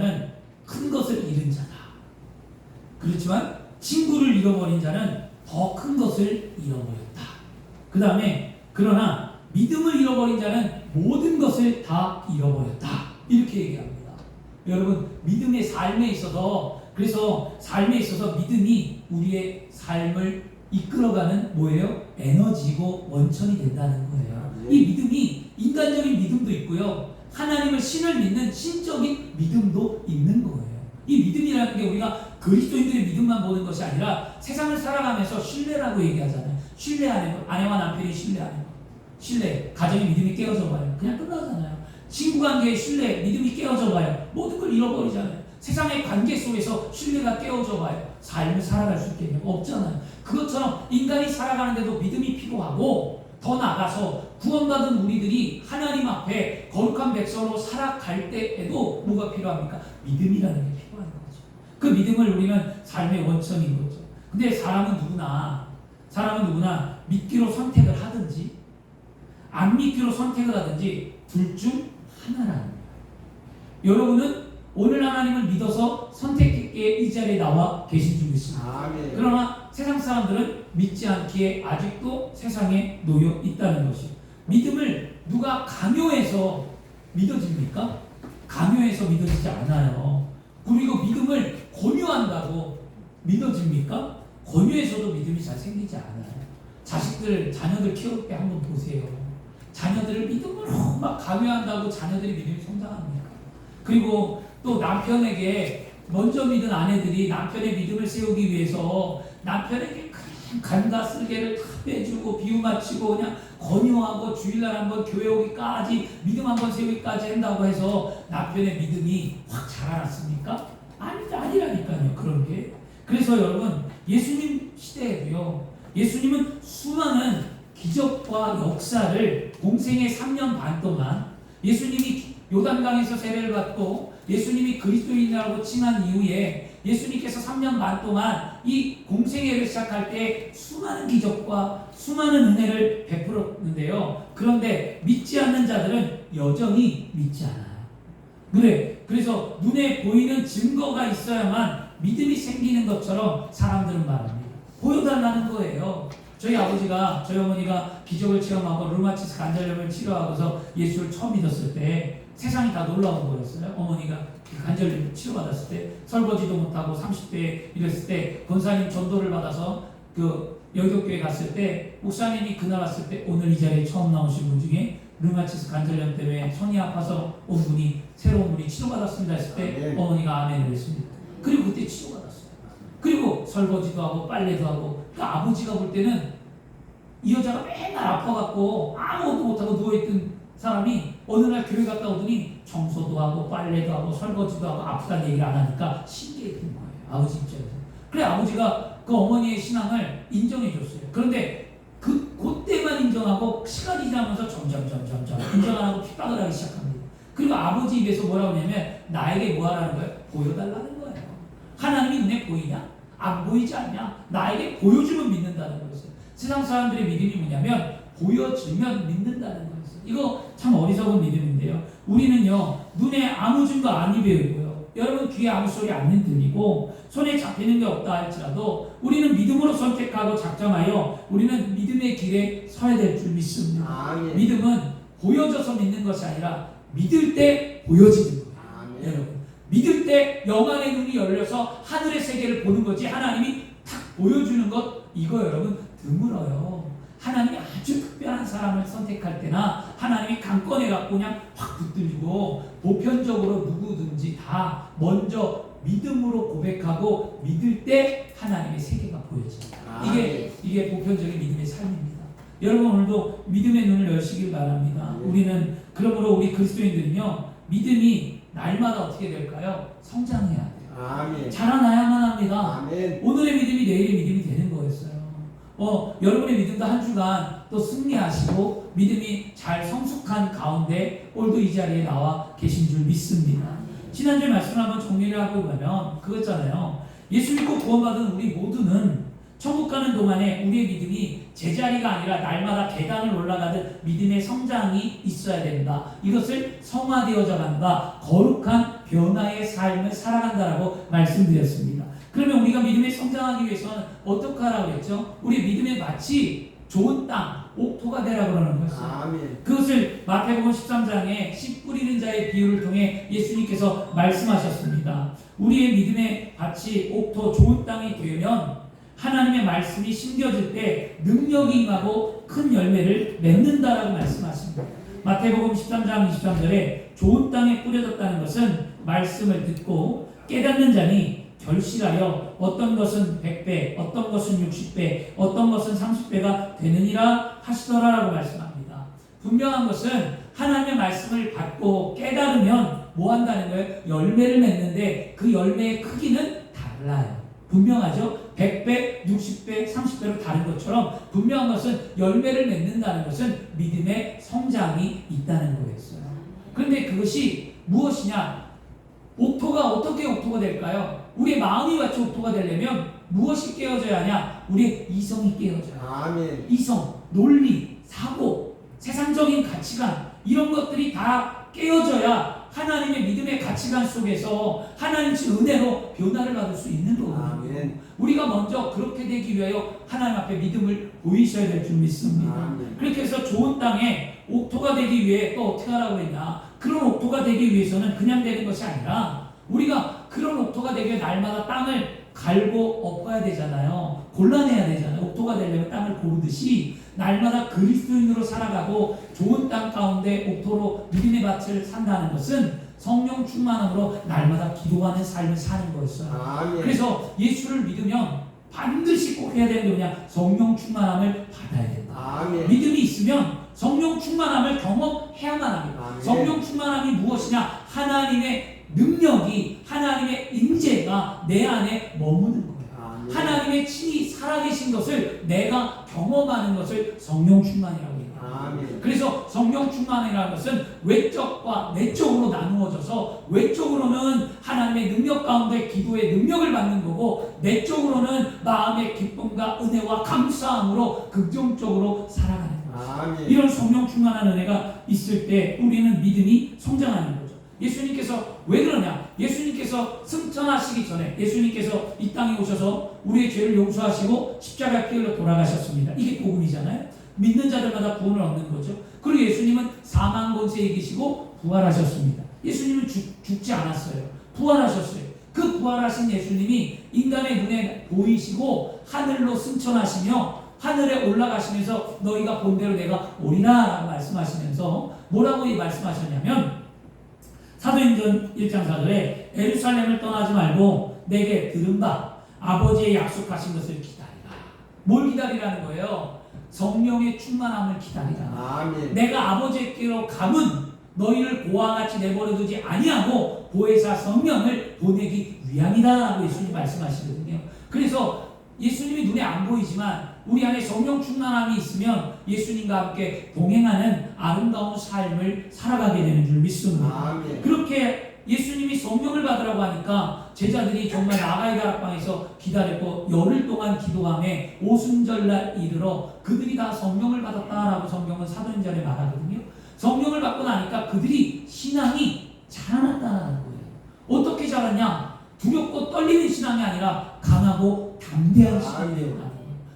자는 큰 것을 잃은 자다. 그렇지만 친구를 잃어버린 자는 더 큰 것을 잃어버렸다. 그 다음에 그러나 믿음을 잃어버린 자는 모든 것을 다 잃어버렸다. 이렇게 얘기합니다. 여러분, 믿음의 삶에 있어서, 그래서 삶에 있어서 믿음이 우리의 삶을 이끌어가는 뭐예요? 에너지고 원천이 된다는 거예요. 이 믿음이 인간적인 믿음도 있고요, 하나님을 신을 믿는 신적인 믿음도 있는 거예요. 이 믿음이라는 게 우리가 그리스도인들의 믿음만 보는 것이 아니라 세상을 살아가면서 신뢰라고 얘기하잖아요. 신뢰, 아내와 남편이 신뢰하는 거, 신뢰, 가정의 믿음이 깨어져 봐요. 그냥 끝나잖아요. 친구관계의 신뢰, 믿음이 깨어져 봐요. 모든 걸 잃어버리잖아요. 세상의 관계 속에서 신뢰가 깨어져 봐요. 삶을 살아갈 수 있겠냐고? 없잖아요. 그것처럼 인간이 살아가는데도 믿음이 필요하고, 더 나아가서 구원받은 우리들이 하나님 앞에 거룩한 백성으로 살아갈 때에도 뭐가 필요합니까? 믿음이라는 게 필요한 거죠. 그 믿음을 우리는 삶의 원천인 거죠. 근데 사람은 누구나 믿기로 선택을 하든지 안 믿기로 선택을 하든지 둘 중 하나라는 거예요. 여러분은 오늘 하나님을 믿어서 선택했기에 이 자리에 나와 계신 줄 믿습니다. 그러나 세상 사람들은 믿지 않기에 아직도 세상에 놓여 있다는 것이에요. 믿음을 누가 강요해서 믿어집니까? 강요해서 믿어지지 않아요. 그리고 믿음을 권유한다고 믿어집니까? 권유해서도 믿음이 잘 생기지 않아요. 자녀들 키울 때 한번 보세요. 자녀들을 믿음으로 막 강요한다고 자녀들이 믿음이 성장합니까? 그리고 또 남편에게 먼저 믿은 아내들이 남편의 믿음을 세우기 위해서 남편에게 그냥 간다 쓸개를 다 빼주고 비유 맞추고 그냥 권유하고 주일날 한번 교회 오기까지 믿음 한번 세우기까지 한다고 해서 남편의 믿음이 확 자라났습니까? 아니라니까요. 그런 게. 그래서 여러분, 예수님 시대에도요, 예수님은 수많은 기적과 역사를 공생의 3년 반 동안, 예수님이 요단강에서 세례를 받고 예수님이 그리스도인이라고 칭한 이후에 예수님께서 3년 반 동안 이 공생애를 시작할 때 수많은 기적과 수많은 은혜를 베풀었는데요. 그런데 믿지 않는 자들은 여전히 믿지 않아요. 그래서 눈에 보이는 증거가 있어야만 믿음이 생기는 것처럼 사람들은 말합니다. 보여달라는 거예요. 저희 어머니가 기적을 체험하고 류마티스 관절염을 치료하고서 예수를 처음 믿었을 때 세상이 다 놀라운 거였어요. 어머니가 관절염 치료받았을 때 설거지도 못하고 30대에 이랬을 때 권사님 전도를 받아서 그 여기도교회 갔을 때 목사님이 그날 왔을 때 오늘 이 자리에 처음 나오신 분 중에 류마티스 관절염 때문에 손이 아파서 온 분이 새로운 분이 치료받았습니다 했을 때 어머니가 아멘을 했습니다. 그리고 그때 치료받았어요. 그리고 설거지도 하고 빨래도 하고, 그러니까 아버지가 볼 때는 이 여자가 맨날 아파갖고 아무것도 못하고 누워있던 사람이 어느 날 교회 갔다 오더니 청소도 하고 빨래도 하고 설거지도 하고 아프다는 얘기를 안 하니까 신기했던 거예요. 아버지 입장에서. 그래 아버지가 그 어머니의 신앙을 인정해 줬어요. 그런데 그때만 인정하고 시간이 지나면서 점점 인정 안 하고 핍박을 하기 시작합니다. 그리고 아버지 입에서 뭐라고 하냐면 나에게 뭐 하라는 거예요? 보여달라는 거예요. 하나님이 눈에 보이냐? 안 보이지 않냐? 나에게 보여주면 믿는다는 거였어요. 세상 사람들의 믿음이 뭐냐면 보여주면 믿는다는 거였어요. 이거 참 어리석은 믿음인데요. 우리는요, 눈에 아무 증거 안 입혀이고요, 여러분 귀에 아무 소리 안 들리고 손에 잡히는 게 없다 할지라도 우리는 믿음으로 선택하고 작정하여 우리는 믿음의 길에 서야 될 줄 믿습니다. 믿음은 보여져서 믿는 것이 아니라 믿을 때 보여지는 거예요. 여러분, 믿을 때 영안의 눈이 열려서 하늘의 세계를 보는 거지, 하나님이 탁 보여주는 것, 이거 여러분 드물어요. 하나님이 아주 특별한 사람을 선택할 때나 하나님이 강권해갖고 그냥 확 붙들고 보편적으로 누구든지 다 먼저 믿음으로 고백하고 믿을 때 하나님의 세계가 보여집니다. 이게 보편적인 믿음의 삶입니다. 여러분, 오늘도 믿음의 눈을 여시길 바랍니다. 우리는 그러므로 우리 그리스도인들은요, 믿음이 날마다 어떻게 될까요? 성장해야 돼요. 자라나야만 합니다. 오늘의 믿음이 내일의 믿음이 되는 거였어요. 여러분의 믿음도 한 주간 또 승리하시고 믿음이 잘 성숙한 가운데 오늘도 이 자리에 나와 계신 줄 믿습니다. 지난주에 말씀을 한번 정리를 하고 가면 그거잖아요. 예수 믿고 구원받은 우리 모두는 천국 가는 동안에 우리의 믿음이 제자리가 아니라 날마다 계단을 올라가듯 믿음의 성장이 있어야 된다. 이것을 성화되어져 간다, 거룩한 변화의 삶을 살아간다라고 말씀드렸습니다. 그러면 우리가 믿음에 성장하기 위해서는 어떻게 하라고 했죠? 우리 믿음에 마치 좋은 땅, 옥토가 되라고 그러는 것이죠. 아멘. 그것을 마태복음 13장에 씨 뿌리는 자의 비유를 통해 예수님께서 말씀하셨습니다. 우리의 믿음의 밭이 옥토 좋은 땅이 되면 하나님의 말씀이 심겨질 때 능력이 임하고 큰 열매를 맺는다라고 말씀하십니다. 마태복음 13장 23절에 좋은 땅에 뿌려졌다는 것은 말씀을 듣고 깨닫는 자니 결실하여 어떤 것은 100배, 어떤 것은 60배, 어떤 것은 30배가 되느니라 하시더라라고 말씀합니다. 분명한 것은 하나님의 말씀을 받고 깨달으면 뭐 한다는 거예요? 열매를 맺는데 그 열매의 크기는 달라요. 분명하죠? 100배, 60배, 30배로 다른 것처럼 분명한 것은 열매를 맺는다는 것은 믿음의 성장이 있다는 거였어요. 그런데 그것이 무엇이냐? 옥토가 어떻게 옥토가 될까요? 우리의 마음이 같이 옥토가 되려면 무엇이 깨어져야 하냐? 우리의 이성이 깨어져야 해요. 아멘. 이성, 논리, 사고, 세상적인 가치관 이런 것들이 다 깨어져야 하나님의 믿음의 가치관 속에서 하나님 주 은혜로 변화를 받을 수 있는 거거든요. 아멘. 우리가 먼저 그렇게 되기 위하여 하나님 앞에 믿음을 보이셔야 될 줄 믿습니다. 아멘. 그렇게 해서 좋은 땅에 옥토가 되기 위해 또 어떻게 하라고 했냐? 그런 옥토가 되기 위해서는 그냥 되는 것이 아니라 우리가 그런 옥토가 되기 위해 날마다 땅을 갈고 엎어야 되잖아요. 골라내야 되잖아요. 옥토가 되려면 땅을 고르듯이 날마다 그리스도인으로 살아가고 좋은 땅 가운데 옥토로 믿음의 밭을 산다는 것은 성령 충만함으로 날마다 기도하는 삶을 사는 거였어요. 아멘. 그래서 예수를 믿으면 반드시 꼭 해야 되는 게 뭐냐? 성령 충만함을 받아야 된다. 아멘. 믿음이 있으면 성령 충만함을 경험해야만 합니다. 아멘. 성령 충만함이 무엇이냐? 하나님의 능력이, 하나님의 임재가 내 안에 머무는 거예요. 아멘. 하나님의 친히 살아계신 것을 내가 경험하는 것을 성령 충만이라고 해요. 아멘. 그래서 성령 충만이라는 것은 외적과 내적으로 나누어져서 외적으로는 하나님의 능력 가운데 기도의 능력을 받는 거고 내적으로는 마음의 기쁨과 은혜와 감사함으로 긍정적으로 살아가는 거예요. 아멘. 이런 성령 충만한 은혜가 있을 때 우리는 믿음이 성장하는 거죠. 예수님께서 왜 그러냐? 예수님께서 승천하시기 전에 예수님께서 이 땅에 오셔서 우리의 죄를 용서하시고 십자가 피흘러 돌아가셨습니다. 이게 복음이잖아요. 믿는 자들마다 구원을 얻는 거죠. 그리고 예수님은 사망 권세에 이기시고 부활하셨습니다. 예수님은 죽지 않았어요. 부활하셨어요. 그 부활하신 예수님이 인간의 눈에 보이시고 하늘로 승천하시며 하늘에 올라가시면서 너희가 본 대로 내가 오리라 라고 말씀하시면서 뭐라고 말씀하셨냐면 사도행전 1장 4절에 예루살렘을 떠나지 말고 내게 들은 바 아버지의 약속하신 것을 기다리라. 뭘 기다리라는 거예요? 성령의 충만함을 기다리라. 아멘. 내가 아버지께로 감은 너희를 고와 같이 내버려 두지 아니하고 보혜사 성령을 보내기 위함이다 라고 예수님 말씀하시거든요. 그래서 예수님이 눈에 안 보이지만 우리 안에 성령 충만함이 있으면 예수님과 함께 동행하는 아름다운 삶을 살아가게 되는 줄 믿습니다. 아멘. 그렇게 예수님이 성령을 받으라고 하니까 제자들이 정말 나가이 다락방에서 기다렸고 열흘 동안 기도함에 오순절날 이르러 그들이 다 성령을 받았다라고 성경은 사도행전에 말하거든요. 성령을 받고 나니까 그들이 신앙이 자라났다는 거예요. 어떻게 자랐냐? 두렵고 떨리는 신앙이 아니라 강하고 담대한 신앙이 되었다.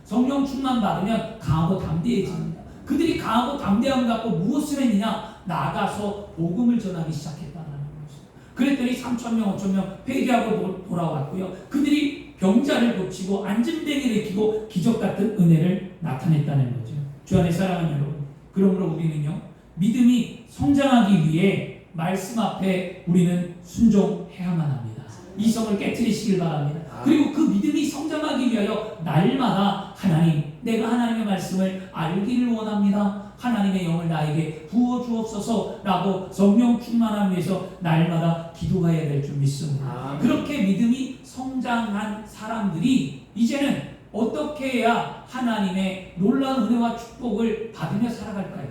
성령 충만 받으면 강하고 담대해집니다. 그들이 강하고 담대함을 갖고 무엇을 했느냐? 나가서 복음을 전하기 시작했다는 것입니다. 그랬더니 3,000명, 5,000명 회개하고 돌아왔고요. 그들이 병자를 고치고 안진뱅이를 일으키고 기적 같은 은혜를 나타냈다는 거죠. 주 안에 사랑하는 여러분, 그러므로 우리는요 믿음이 성장하기 위해 말씀 앞에 우리는 순종해야만 합니다. 이성을 깨트리시길 바랍니다. 그리고 그 믿음이 성장하기 위하여 날마다 하나님, 내가 하나님의 말씀을 알기를 원합니다. 하나님의 영을 나에게 부어주옵소서 라고 성령 충만함 위해서 날마다 기도해야 될 줄 믿습니다. 그렇게 믿음이 성장한 사람들이 이제는 어떻게 해야 하나님의 놀라운 은혜와 축복을 받으며 살아갈까요?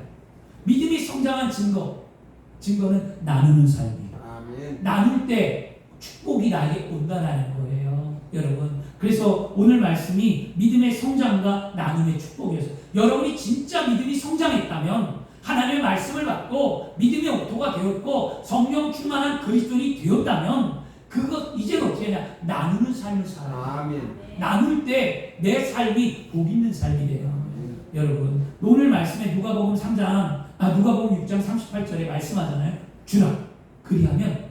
믿음이 성장한 증거는 나누는 삶이에요. 아멘. 나눌 때 축복이 나에게 온다는 거예요, 여러분. 그래서 오늘 말씀이 믿음의 성장과 나눔의 축복이었어요. 여러분이 진짜 믿음이 성장했다면 하나님의 말씀을 받고 믿음의 옥토가 되었고 성령 충만한 그리스도인이 되었다면 그것 이제는 어떻게 하냐? 나누는 삶을 살아야 아멘. 나눌 때 내 삶이 복 있는 삶이 돼요. 여러분 오늘 말씀에 누가복음 6장 38절에 말씀하잖아요. 주라 그리하면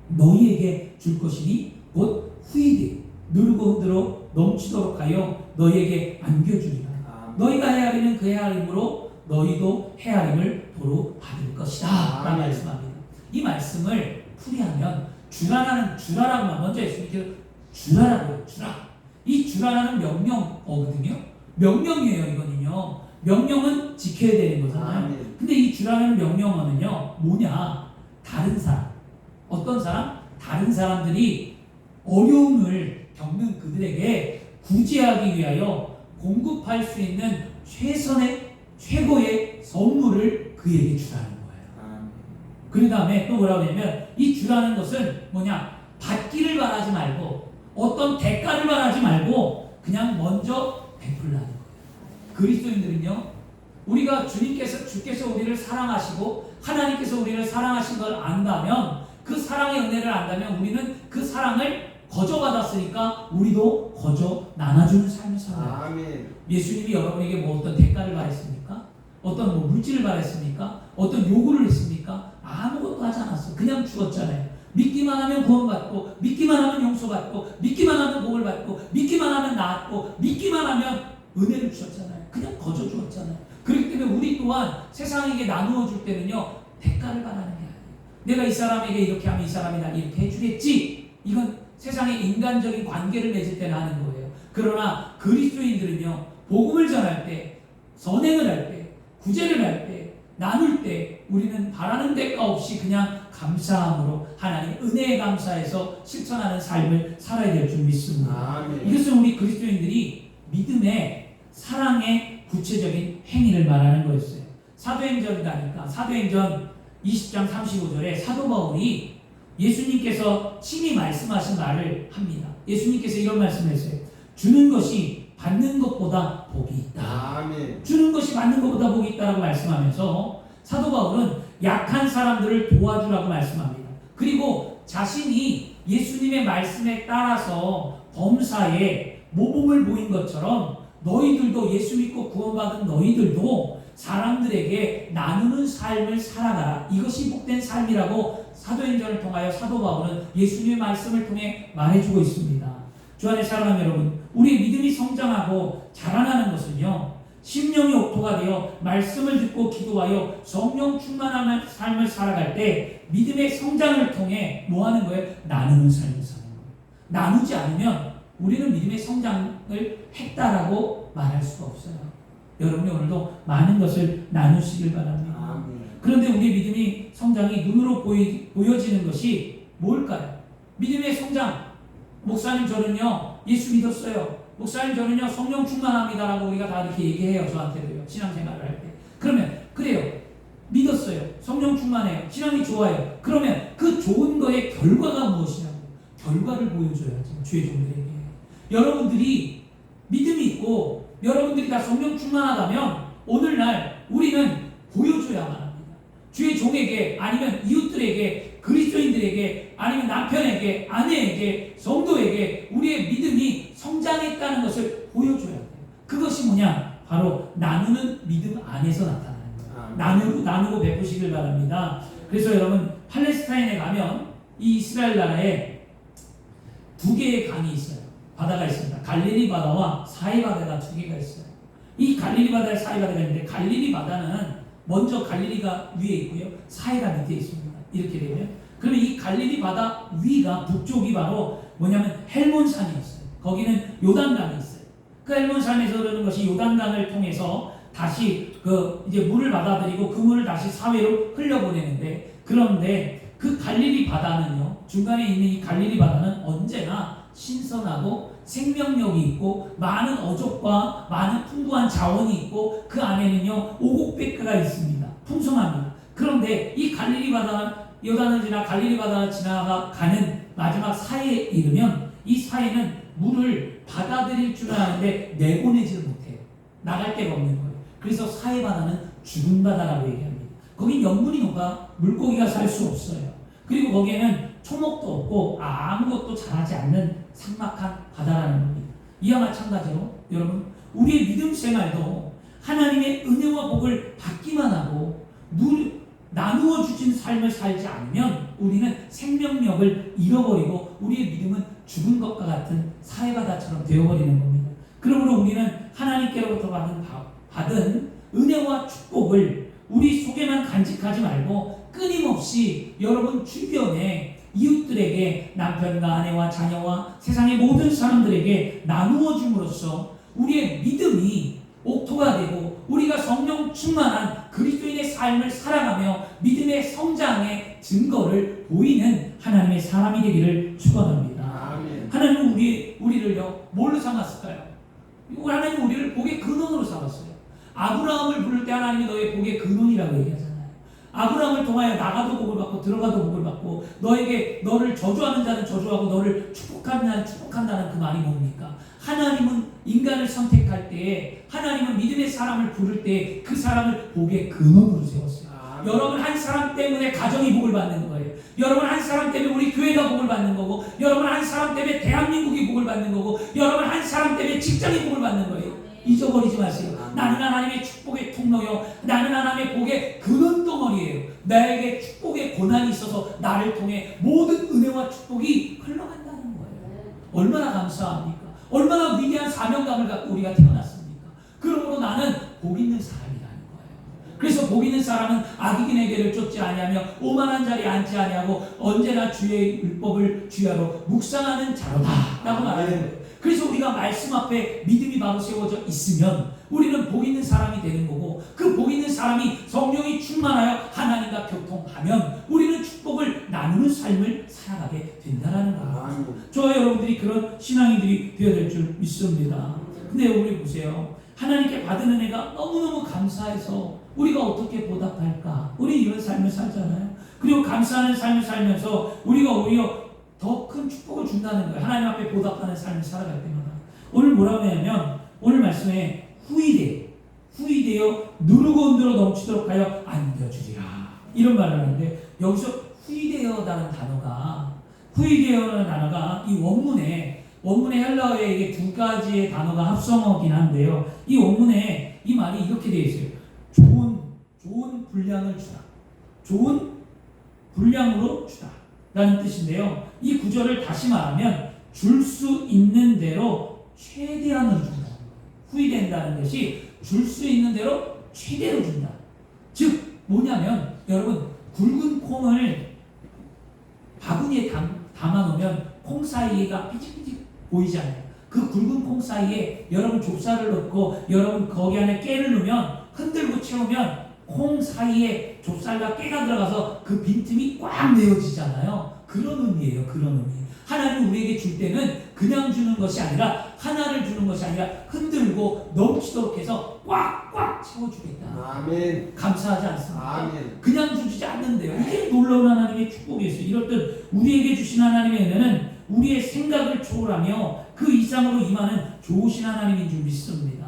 너희에게 줄 것이니 곧 후이되 누르고 흔들어 넘치도록 하여 너희에게 안겨주리라. 너희가 헤아리는 그 헤아림으로 너희도 헤아림을 도로 받을 것이다 라고 말씀합니다. 이 말씀을 풀이하면 주라라고만 먼저 예수님께서 주라라고요. 주라. 이 주라라는 명령어거든요. 명령이에요. 이거는요. 명령은 지켜야 되는 거잖아요. 근데 이 주라는 명령어는요 뭐냐? 다른 사람, 어떤 사람? 다른 사람들이 어려움을 겪는 그들에게 구제하기 위하여 공급할 수 있는 최고의 선물을 그에게 주라는 거예요. 그 다음에 또 뭐라고 하냐면 이 주라는 것은 뭐냐? 받기를 바라지 말고 어떤 대가를 바라지 말고 그냥 먼저 베풀라는 거예요. 그리스도인들은요, 우리가 주께서 우리를 사랑하시고 하나님께서 우리를 사랑하신 걸 안다면, 그 사랑의 은혜를 안다면 우리는 그 사랑을 거저 받았으니까 우리도 거저 나눠주는 삶을 살아요. 예수님이 여러분에게 뭐 어떤 대가를 바랬습니까? 어떤 뭐 물질을 바랬습니까? 어떤 요구를 했습니까? 아무것도 하지 않았어. 그냥 죽었잖아요. 믿기만 하면 구원받고, 믿기만 하면 용서받고, 믿기만 하면 복을 받고, 믿기만 하면 나았고, 믿기만 하면 은혜를 주셨잖아요. 그냥 거저 주었잖아요. 그렇기 때문에 우리 또한 세상에게 나누어 줄 때는요, 대가를 바라는 게 아니에요. 내가 이 사람에게 이렇게 하면 이 사람이 날 이렇게 해주겠지. 이건 세상의 인간적인 관계를 맺을 때는 하는 거예요. 그러나 그리스도인들은요, 복음을 전할 때, 선행을 할 때, 구제를 할 때, 나눌 때 우리는 바라는 대가 없이 그냥 감사함으로 하나님 은혜에 감사해서 실천하는 삶을 살아야 될 줄 믿습니다. 이것은 우리 그리스도인들이 믿음의 사랑의 구체적인 행위를 말하는 거였어요. 사도행전이라니까 사도행전 20장 35절에 사도 바울이 예수님께서 친히 말씀하신 말을 합니다. 예수님께서 이런 말씀을 했어요. 주는 것이 받는 것보다 복이 있다. 아멘. 주는 것이 받는 것보다 복이 있다라고 말씀하면서 사도 바울은 약한 사람들을 도와주라고 말씀합니다. 그리고 자신이 예수님의 말씀에 따라서 범사에 모범을 보인 것처럼 너희들도 예수 믿고 구원받은 너희들도 사람들에게 나누는 삶을 살아가라. 이것이 복된 삶이라고 사도행전을 통하여 사도 바울은 예수님의 말씀을 통해 말해주고 있습니다. 주 안에 사랑하는 여러분, 우리 믿음이 성장하고 자라나는 것은요, 심령이 옥토가 되어 말씀을 듣고 기도하여 성령 충만한 삶을 살아갈 때 믿음의 성장을 통해 뭐 하는 거예요? 나누는 삶을 사는 거예요. 나누지 않으면 우리는 믿음의 성장을 했다라고 말할 수가 없어요. 여러분이 오늘도 많은 것을 나누시길 바랍니다. 그런데 우리 믿음이 성장이 눈으로 보여지는 것이 뭘까요? 믿음의 성장. 목사님 저는요 예수 믿었어요. 목사님 저는요 성령 충만합니다라고 우리가 다 이렇게 얘기해요. 저한테도요. 신앙생활을 할 때. 그러면 그래요. 믿었어요. 성령 충만해요. 신앙이 좋아요. 그러면 그 좋은 거의 결과가 무엇이냐고. 결과를 보여줘야죠. 주의 종들에게. 여러분들이 믿음이 있고 여러분들이 다 성령 충만하다면 오늘날 우리는 보여줘야만 합니다. 주의 종에게 아니면 이웃들에게 그리스도인들에게 아니면 남편에게 아내에게 성도에게 우리의 믿음이 성장했다는 것을 보여줘야 돼요. 그것이 뭐냐? 바로 나누는 믿음 안에서 나타나는 거예요. 나누고 베푸시길 바랍니다. 그래서 여러분 팔레스타인에 가면 이 이스라엘 나라에 두 개의 강이 있어요. 바다가 있습니다. 갈릴리 바다와 사해 바다가 두 개가 있어요. 이 갈릴리 바다와 사해 바다가 있는데 갈릴리 바다는 먼저 갈릴리가 위에 있고요. 사해가 밑에 있습니다. 이렇게 되면 그러면 이 갈릴리 바다 위가 북쪽이 바로 뭐냐면 헬몬산이 있어요. 거기는 요단강이 있어요. 그 헬몬산에서 흐르는 것이 요단강을 통해서 다시 그 이제 물을 받아들이고 그 물을 다시 사회로 흘려보내는데 그런데 그 갈릴리 바다는요 중간에 있는 이 갈릴리 바다는 언제나 신선하고 생명력이 있고 많은 어족과 많은 풍부한 자원이 있고 그 안에는요 오곡백과가 있습니다. 풍성합니다. 그런데 이 갈릴리 바다는 요단을 지나 갈릴리 바다를 지나가는 마지막 사해에 이르면 이 사해는 물을 받아들일 줄 아는데 내보내지를 못해요. 나갈 데가 없는 거예요. 그래서 사해 바다는 죽은 바다라고 얘기합니다. 거긴 영문이 녹아 물고기가 살 수 없어요. 그리고 거기에는 초목도 없고 아무것도 자라지 않는 삭막한 바다라는 겁니다. 이와 마찬가지로 여러분, 우리의 믿음 생활도 하나님의 은혜와 복을 받기만 하고 나누어 주신 삶을 살지 않으면 우리는 생명력을 잃어버리고 우리의 믿음은 죽은 것과 같은 사해바다처럼 되어버리는 겁니다. 그러므로 우리는 하나님께로부터 받은 은혜와 축복을 우리 속에만 간직하지 말고 끊임없이 여러분 주변에 이웃들에게, 남편과 아내와 자녀와 세상의 모든 사람들에게 나누어 줌으로써 우리의 믿음이 옥토가 되고 우리가 성령 충만한 그리스도인의 삶을 살아가며 믿음의 성장의 증거를 보이는 하나님의 사람이 되기를 축원합니다. 아멘. 하나님은 우리를요 뭘로 삼았을까요? 하나님은 우리를 복의 근원으로 삼았어요. 아브라함을 부를 때 하나님이 너의 복의 근원이라고 얘기하잖아요. 아브라함을 통하여 나가도 복을 받고 들어가도 복을 받고 너를 저주하는 자는 저주하고 너를 축복하는 자는 축복한다는 그 말이 뭡니까? 하나님은 인간을 선택할 때에 하나님은 믿음의 사람을 부를 때 그 사람을 복의 근원으로 세웠어요. 여러분 한 사람 때문에 가정이 복을 받는 거예요. 여러분 한 사람 때문에 우리 교회가 복을 받는 거고, 여러분 한 사람 때문에 대한민국이 복을 받는 거고, 여러분 한 사람 때문에 직장이 복을 받는 거예요. 잊어버리지 마세요. 나는 하나님의 축복의 통로요, 나는 하나님의 복의 근원 덩어리예요. 나에게 축복의 고난이 있어서 나를 통해 모든 은혜와 축복이 흘러간다는 거예요. 얼마나 감사합니까? 얼마나 위대한 사명감을 갖고 우리가 태어났습니까? 그러므로 나는 복 있는 사람이라는 거예요. 그래서 복 있는 사람은 악인의 길을 쫓지 아니하며 오만한 자리에 앉지 아니하고 언제나 주의 율법을 주야로 묵상하는 자로다 라고 말하는 거예요. 그래서 우리가 말씀 앞에 믿음이 바로 세워져 있으면 우리는 복 있는 사람이 되는 거고, 그 복 있는 사람이 성령이 충만하여 하나님과 교통하면 우리는 축복을 나누는 삶을 살아가게 된다는 겁니다. 저와 여러분들이 그런 신앙인들이 되어야 될 줄 믿습니다. 근데 우리 보세요. 하나님께 받은 은혜가 너무너무 감사해서 우리가 어떻게 보답할까? 우리 이런 삶을 살잖아요. 그리고 감사하는 삶을 살면서 우리가 오히려 더 큰 축복을 준다는 거예요. 하나님 앞에 보답하는 삶을 살아갈 때마다. 오늘 뭐라고 하냐면, 오늘 말씀에 후이되어 누르고 흔들어 넘치도록 하여 안겨주리라 이런 말을 하는데, 여기서 후이되어라는 단어가 이 원문에 헬라어에 이게 두 가지의 단어가 합성어긴 한데요, 이 원문에 이 말이 이렇게 되어 있어요. 좋은 분량을 주다, 좋은 분량으로 주다 라는 뜻인데요, 이 구절을 다시 말하면 줄 수 있는 대로 최대한으로 준다. 후이된다는 것이 줄 수 있는 대로 최대로 준다. 즉 뭐냐면, 여러분 굵은 콩을 바구니에 담아놓으면 콩 사이가 삐직삐직 보이잖아요. 그 굵은 콩 사이에 여러분 좁쌀을 넣고 여러분 거기 안에 깨를 넣으면, 흔들고 채우면 콩 사이에 좁쌀과 깨가 들어가서 그 빈틈이 꽉 메워지잖아요. 그런 의미예요. 그런 의미. 하나님은 우리에게 줄 때는 그냥 주는 것이 아니라, 하나를 주는 것이 아니라 흔들고 넘치도록 해서 꽉꽉 채워주겠다. 아멘. 감사하지 않습니까? 아멘. 그냥 주지 않는데요. 이게 놀라운 하나님의 축복이었어요. 이럴 때 우리에게 주신 하나님의 은혜는 우리의 생각을 초월하며 그 이상으로 임하는 좋으신 하나님인 줄 믿습니다.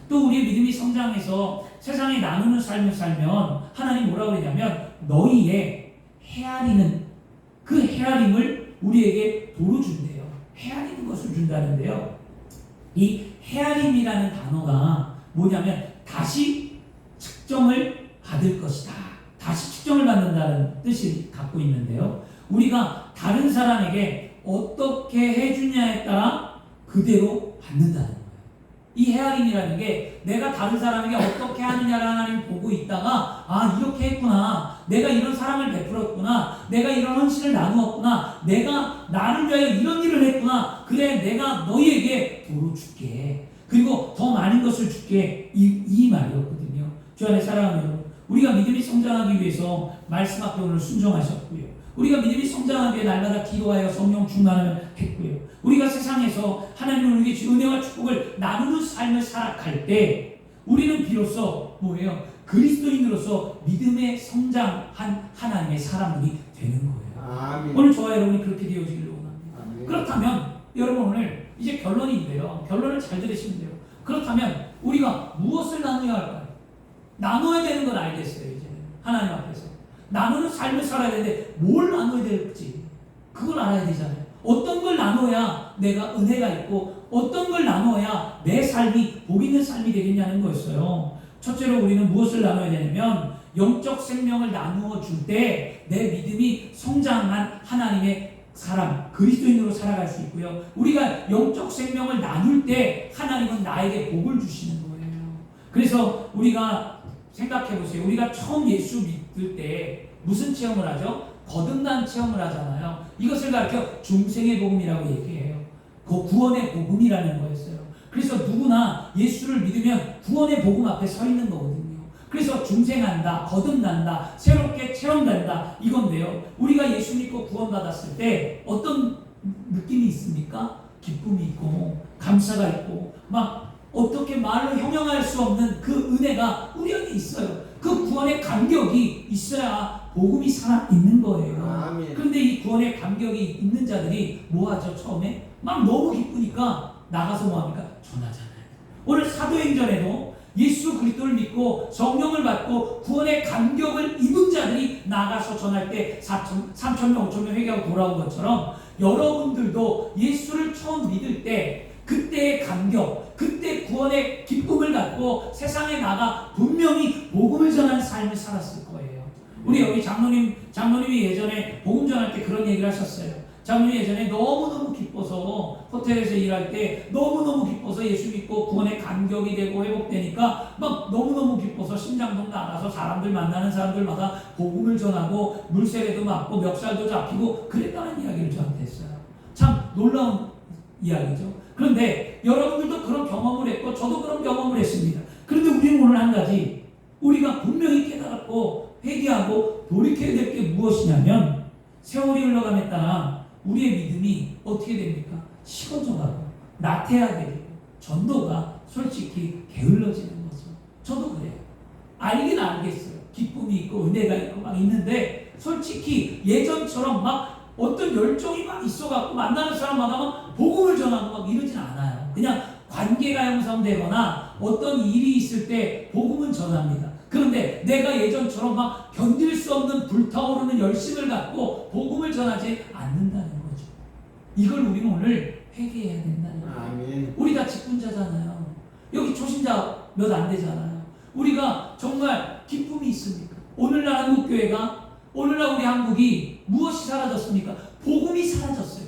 또 우리의 믿음이 성장해서 세상에 나누는 삶을 살면 하나님 뭐라고 그러냐면, 너희의 헤아리는 그 헤아림을 우리에게 도로 준대요. 헤아리는 것을 준다는데요, 이 헤아림이라는 단어가 뭐냐면 다시 측정을 받을 것이다, 다시 측정을 받는다는 뜻을 갖고 있는데요, 우리가 다른 사람에게 어떻게 해주냐에 따라 그대로 받는다는 거예요. 이 헤아림이라는 게 내가 다른 사람에게 어떻게 하느냐를 하나님 보고 있다가, 아 이렇게 했구나, 내가 이런 사랑을 베풀었구나, 내가 이런 헌신을 나누었구나, 내가 나를 위하여 이런 일을 했구나, 그래 내가 너희에게 도로 줄게, 그리고 더 많은 것을 줄게, 이 말이었거든요. 주 안에 사랑하는 여러분, 우리가 믿음이 성장하기 위해서 말씀 앞에 오늘 순종하셨고요, 우리가 믿음이 성장하기 위해 날마다 기도하여 성령 충만을 했고요, 우리가 세상에서 하나님을 우리에게 주 은혜와 축복을 나누는 삶을 살아갈 때 우리는 비로소 뭐예요? 그리스도인으로서 믿음에 성장한 하나님의 사람들이 되는 거예요. 아멘. 오늘 저와 여러분이 그렇게 되어지기를 원합니다. 아멘. 그렇다면 여러분 오늘 이제 결론인데요, 결론을 잘 들으시면 돼요. 그렇다면 우리가 무엇을 나누어야 할까요? 나눠야 되는 건 알겠어요. 이제 하나님 앞에서 나누는 삶을 살아야 되는데 뭘 나눠야 될지 그걸 알아야 되잖아요. 어떤 걸 나눠야 내가 은혜가 있고 어떤 걸 나눠야 내 삶이 복 있는 삶이 되겠냐는 거였어요. 첫째로 우리는 무엇을 나눠야 되냐면 영적 생명을 나누어 줄 때 내 믿음이 성장한 하나님의 사람, 그리스도인으로 살아갈 수 있고요. 우리가 영적 생명을 나눌 때 하나님은 나에게 복을 주시는 거예요. 그래서 우리가 생각해 보세요. 우리가 처음 예수 믿을 때 무슨 체험을 하죠? 거듭난 체험을 하잖아요. 이것을 가르쳐 중생의 복음이라고 얘기해요. 그 구원의 복음이라는 거였어요. 그래서 누구나 예수를 믿으면 구원의 복음 앞에 서 있는 거거든요. 그래서 중생한다, 거듭난다, 새롭게 체험된다 이건데요. 우리가 예수 믿고 구원받았을 때 어떤 느낌이 있습니까? 기쁨이 있고 감사가 있고 막 어떻게 말로 형용할 수 없는 그 은혜가 우리 안에 있어요. 그 구원의 감격이 있어야 복음이 살아있는 거예요. 아멘. 그런데 이 구원의 감격이 있는 자들이 뭐하죠? 처음에 막 너무 기쁘니까 나가서 뭐합니까? 전하잖아요. 오늘 사도행전에도 예수 그리스도를 믿고 성령을 받고 구원의 감격을 입은 자들이 나가서 전할 때 3,000명, 5,000명 회개하고 돌아온 것처럼 여러분들도 예수를 처음 믿을 때 그때의 감격, 그때 구원의 기쁨을 갖고 세상에 나가 분명히 복음을 전하는 삶을 살았을 거예요. 우리 여기 장로님이 예전에 복음 전할 때 그런 얘기를 하셨어요. 장로님이 예전에 너무너무 기뻐서 호텔에서 일할 때 너무너무 기뻐서 예수 믿고 구원의 감격이 되고 회복되니까 막 너무너무 기뻐서 심장동 나가서 사람들 만나는 사람들마다 복음을 전하고 물세례도 맞고 멱살도 잡히고 그랬다는 이야기를 저한테 했어요. 참 놀라운 이야기죠. 그런데 여러분들도 그런 경험을 했고 저도 그런 경험을 했습니다. 그런데 우리는 오늘 한 가지 우리가 분명히 깨달았고 회개하고 돌이켜야 될 게 무엇이냐면 세월이 흘러감에 따라 우리의 믿음이 어떻게 됩니까? 식어져가고 나태하게 되고 전도가 솔직히 게을러지는 거죠. 저도 그래요. 알긴 알겠어요. 기쁨이 있고 은혜가 있고 막 있는데 솔직히 예전처럼 막 어떤 열정이 막 있어갖고 만나는 사람마다 막 복음을 전하고 막 이러진 않아요. 그냥 관계가 형성되거나 어떤 일이 있을 때 복음은 전합니다. 그런데 내가 예전처럼 막 견딜 수 없는 불타오르는 열심을 갖고 복음을 전하지 않는다는 거죠. 이걸 우리는 오늘 회개해야 된다는 거예요. 아멘. 우리 다 직분자잖아요. 여기 초신자 몇 안 되잖아요. 우리가 정말 기쁨이 있습니까? 오늘날 한국교회가 오늘날 우리 한국이 무엇이 사라졌습니까? 복음이 사라졌어요.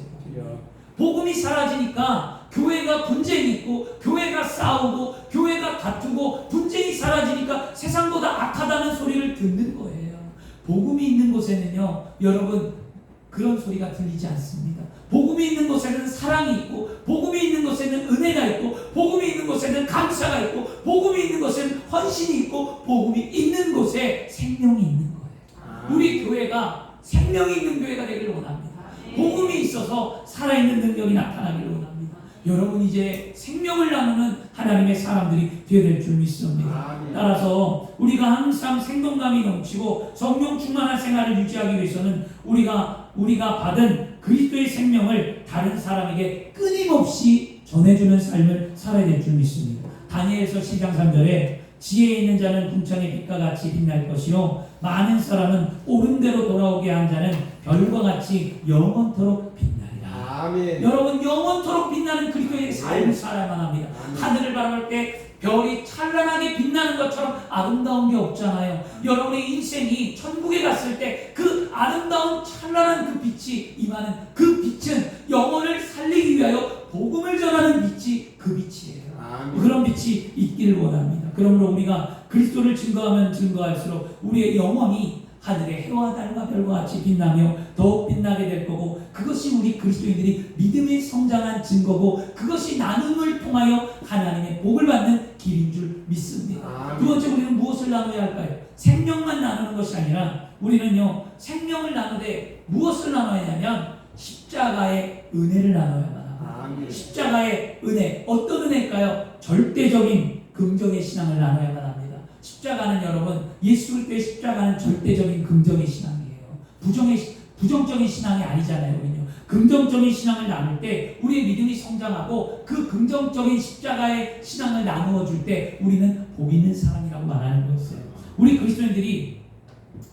복음이 사라지니까 교회가 분쟁이 있고 교회가 싸우고 교회가 다투고 분쟁이 사라지니까 세상보다 악하다는 소리를 듣는 거예요. 복음이 있는 곳에는요 여러분 그런 소리가 들리지 않습니다. 복음이 있는 곳에는 사랑이 있고 복음이 있는 곳에는 은혜가 있고 복음이 있는 곳에는 감사가 있고 복음이 있는 곳에는 헌신이 있고 복음이 있는 곳에 생명이 있는 거예요. 우리 교회가 생명이 있는 교회가 되기를 원합니다. 복음이 있어서 살아있는 능력이 나타나기를 원합니다. 여러분 이제 생명을 나누는 하나님의 사람들이 되어야 될 줄 믿습니다. 따라서 우리가 항상 생동감이 넘치고 성령 충만한 생활을 유지하기 위해서는 우리가 받은 그리스도의 생명을 다른 사람에게 끊임없이 전해주는 삶을 살아야 될 줄 믿습니다. 다니엘서 10장 3절에 지혜 있는 자는 궁창의 빛과 같이 빛날 것이요 많은 사람은 옳은 대로 돌아오게 한 자는 별과 같이 영원토록 빛나리라. 아멘. 여러분 영원토록 빛나는 그리스도의 삶을 살아야만 합니다. 하늘을 바라볼 때 별이 찬란하게 빛나는 것처럼 아름다운 게 없잖아요. 여러분의 인생이 천국에 갔을 때 그 아름다운 찬란한 그 빛이 임하는 그 빛은 영혼을 살리기 위하여 복음을 전하는 빛이 그 빛이에요. 아멘. 그런 빛이 있기를 원합니다. 그러므로 우리가 그리스도를 증거하면 증거할수록 우리의 영혼이 하늘의 해와 달과 별과 같이 빛나며 더욱 빛나게 될 거고 그것이 우리 그리스도인들이 믿음이 성장한 증거고 그것이 나눔을 통하여 하나님의 복을 받는 길인 줄 믿습니다. 두 번째 우리는 무엇을 나눠야 할까요? 생명만 나누는 것이 아니라 우리는요 생명을 나누되 무엇을 나눠야 하냐면 십자가의 은혜를 나눠야만 합니다. 십자가의 은혜 어떤 은혜일까요? 절대적인 긍정의 신앙을 나눠야만 합니다. 십자가는 여러분 예수 그리스도의 십자가는 절대적인 긍정의 신앙이에요. 부정적인 신앙이 아니잖아요. 우리는요. 긍정적인 신앙을 나눌 때 우리의 믿음이 성장하고 그 긍정적인 십자가의 신앙을 나누어 줄 때 우리는 복 있는 사람이라고 말하는 거였어요. 우리 그리스도인들이